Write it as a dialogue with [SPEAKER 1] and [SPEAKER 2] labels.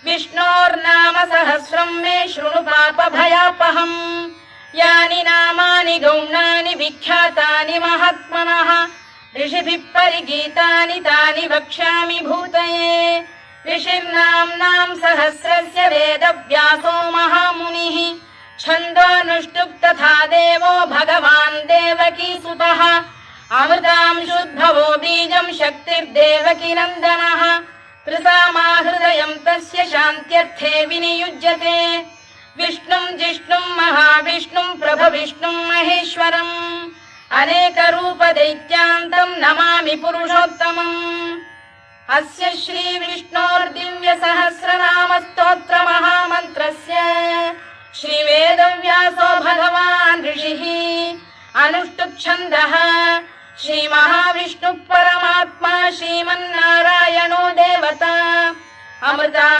[SPEAKER 1] विष्णोर्नाम सहस्रं मे शृणु पापभयापहम् यानि नामानि गौणानि विख्यातानि महात्मनः ऋषिभिः परिगीतानि तानि वक्ष्यामि भूतये ऋषिर्नाम्नां सहस्रस्य वेदव्यासो महामुनिः छन्दोऽनुष्टुप् तथा देवो भगवान् देवकीसुतः अमृतांशुद्भवो बीजं शक्तिर्देवकी नन्दनः त्रिसामाहृदयं तस्य शान्त्यर्थे विनियुज्यते विष्णुं जिष्णुं महाविष्णुं प्रभविष्णुं महेश्वरम् अनेकरूपदैत्यान्तं नमामि पुरुषोत्तमम् अस्य श्रीविष्णोर्दिव्यसहस्रनामस्तोत्रमहामन्त्रस्य श्रीवेदव्यासो भगवान् ऋषिः अनुष्टुप्-छन्दः श्रीमहाविष्णुः परमात्मा श्रीमन्नारायणो देवता अमृता